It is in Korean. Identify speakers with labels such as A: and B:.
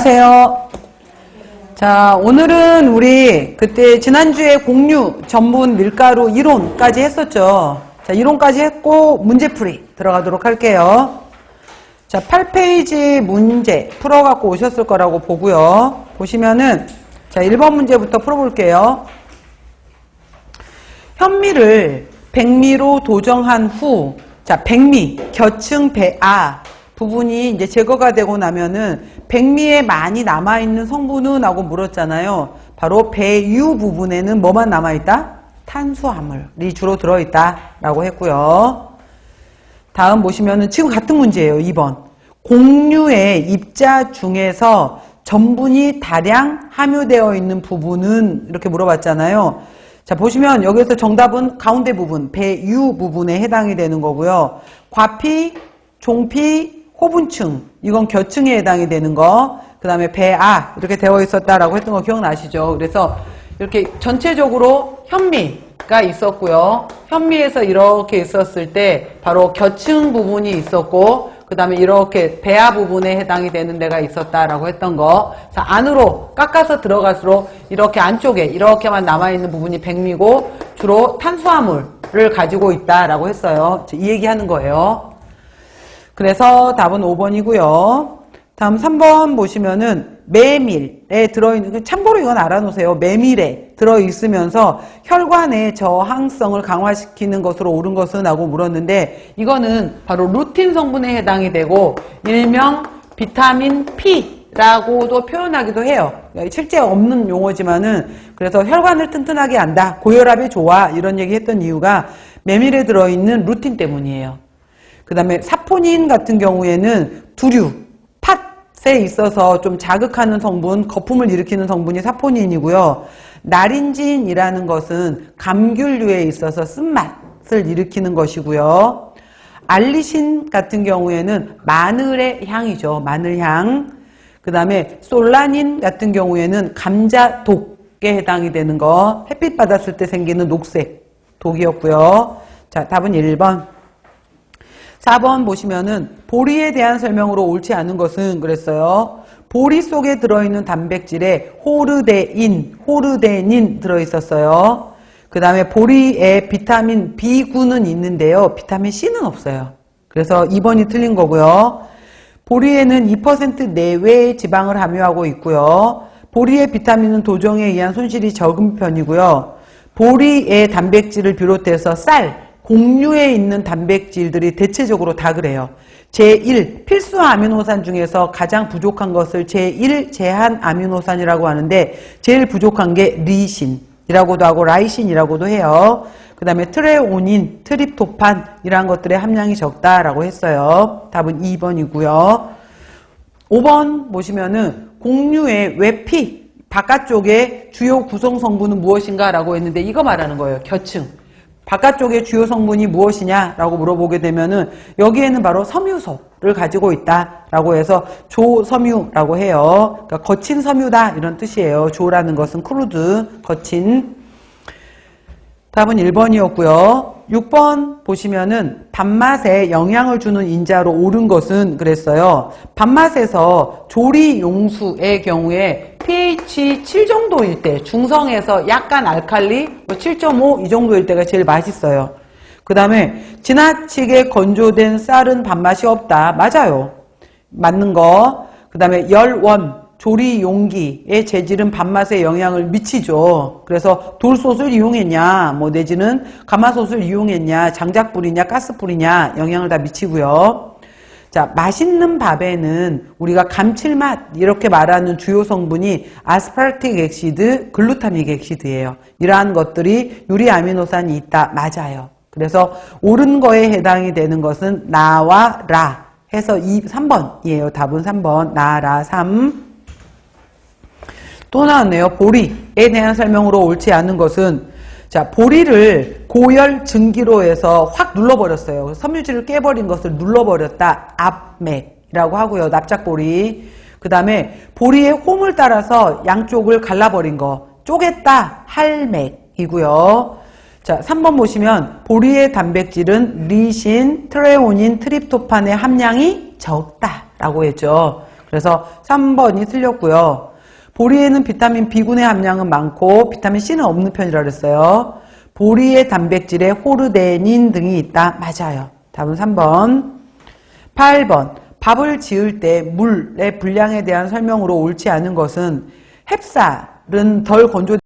A: 안녕하세요. 자, 오늘은 우리 그때 지난주에 공유, 전분, 밀가루 이론까지 했었죠. 자, 이론까지 했고 문제풀이 들어가도록 할게요. 자, 8페이지 문제 풀어갖고 오셨을 거라고 보고요. 보시면은 자, 1번 문제부터 풀어볼게요. 현미를 백미로 도정한 후, 자, 백미, 겨층 배아 부분이 이제 제거가 되고 나면은 백미에 많이 남아있는 성분은 하고 물었잖아요. 바로 배유 부분에는 뭐만 남아있다? 탄수화물이 주로 들어있다 라고 했고요. 다음 보시면은 지금 같은 문제예요. 2번. 공유의 입자 중에서 전분이 다량 함유되어 있는 부분은 이렇게 물어봤잖아요. 자, 보시면 여기서 정답은 가운데 부분, 배유 부분에 해당이 되는 거고요. 과피, 종피, 호분층, 이건 겨층에 해당이 되는 거. 그 다음에 배아 이렇게 되어 있었다라고 했던 거 기억나시죠? 그래서 이렇게 전체적으로 현미가 있었고요. 현미에서 이렇게 있었을 때 바로 겨층 부분이 있었고, 그 다음에 이렇게 배아 부분에 해당이 되는 데가 있었다라고 했던 거. 자, 안으로 깎아서 들어갈수록 이렇게 안쪽에 이렇게만 남아있는 부분이 백미고 주로 탄수화물을 가지고 있다라고 했어요. 이 얘기하는 거예요. 그래서 답은 5번이고요. 다음 3번 보시면은 메밀에 들어있는, 참고로 이건 알아놓으세요. 메밀에 들어있으면서 혈관의 저항성을 강화시키는 것으로 옳은 것은 하고 물었는데, 이거는 바로 루틴 성분에 해당이 되고 일명 비타민 P라고도 표현하기도 해요. 실제 없는 용어지만은, 그래서 혈관을 튼튼하게 한다, 고혈압에 좋아, 이런 얘기 했던 이유가 메밀에 들어있는 루틴 때문이에요. 그 다음에 사포닌 같은 경우에는 두류, 팥에 있어서 좀 자극하는 성분, 거품을 일으키는 성분이 사포닌이고요. 나린진이라는 것은 감귤류에 있어서 쓴맛을 일으키는 것이고요. 알리신 같은 경우에는 마늘의 향이죠. 마늘향. 그 다음에 솔라닌 같은 경우에는 감자 독에 해당이 되는 거. 햇빛 받았을 때 생기는 녹색 독이었고요. 자, 답은 1번. 4번 보시면은 보리에 대한 설명으로 옳지 않은 것은 그랬어요. 보리 속에 들어있는 단백질에 호르데닌 들어있었어요. 그 다음에 보리에 비타민 B군은 있는데요. 비타민 C는 없어요. 그래서 2번이 틀린 거고요. 보리에는 2% 내외의 지방을 함유하고 있고요. 보리의 비타민은 도정에 의한 손실이 적은 편이고요. 보리의 단백질을 비롯해서 쌀, 곡류에 있는 단백질들이 대체적으로 다 그래요. 제1 필수 아미노산 중에서 가장 부족한 것을 제1 제한 아미노산이라고 하는데, 제일 부족한 게 리신이라고도 하고 라이신이라고도 해요. 그 다음에 트레오닌, 트립토판 이런 것들의 함량이 적다라고 했어요. 답은 2번이고요. 5번 보시면은 곡류의 외피 바깥쪽에 주요 구성 성분은 무엇인가 라고 했는데, 이거 말하는 거예요. 겨층. 바깥쪽의 주요 성분이 무엇이냐라고 물어보게 되면은 여기에는 바로 섬유소를 가지고 있다라고 해서 조섬유라고 해요. 그러니까 거친 섬유다 이런 뜻이에요. 조라는 것은 크루드, 거친. 답은 1번이었고요. 6번 보시면은 밥맛에 영향을 주는 인자로 옳은 것은 그랬어요. 밥맛에서 조리 용수의 경우에 pH 7 정도일 때, 중성에서 약간 알칼리 7.5 이 정도일 때가 제일 맛있어요. 그 다음에 지나치게 건조된 쌀은 밥맛이 없다. 맞아요. 맞는 거. 그 다음에 열원, 조리 용기의 재질은 밥맛에 영향을 미치죠. 그래서 돌솥을 이용했냐, 뭐 내지는 가마솥을 이용했냐, 장작불이냐, 가스불이냐 영향을 다 미치고요. 자, 맛있는 밥에는 우리가 감칠맛 이렇게 말하는 주요 성분이 아스파르틱 액시드, 글루타믹 액시드예요. 이러한 것들이 유리 아미노산이 있다. 맞아요. 그래서 옳은 거에 해당이 되는 것은 나와 라 해서 3번이에요. 답은 3번. 나, 라, 3. 또 나왔네요. 보리에 대한 설명으로 옳지 않은 것은, 자, 보리를 고열 증기로 해서 확 눌러버렸어요. 섬유질을 깨버린 것을 눌러버렸다. 압맥이라고 하고요. 납작보리. 그 다음에 보리의 홈을 따라서 양쪽을 갈라버린 거. 쪼갰다. 할맥이고요. 자, 3번 보시면 보리의 단백질은 리신, 트레오닌, 트립토판의 함량이 적다라고 했죠. 그래서 3번이 틀렸고요. 보리에는 비타민 B군의 함량은 많고 비타민 C는 없는 편이라 그랬어요. 보리의 단백질에 호르데닌 등이 있다. 맞아요. 답은 3번. 8번. 밥을 지을 때 물의 분량에 대한 설명으로 옳지 않은 것은 햅쌀은 덜 건조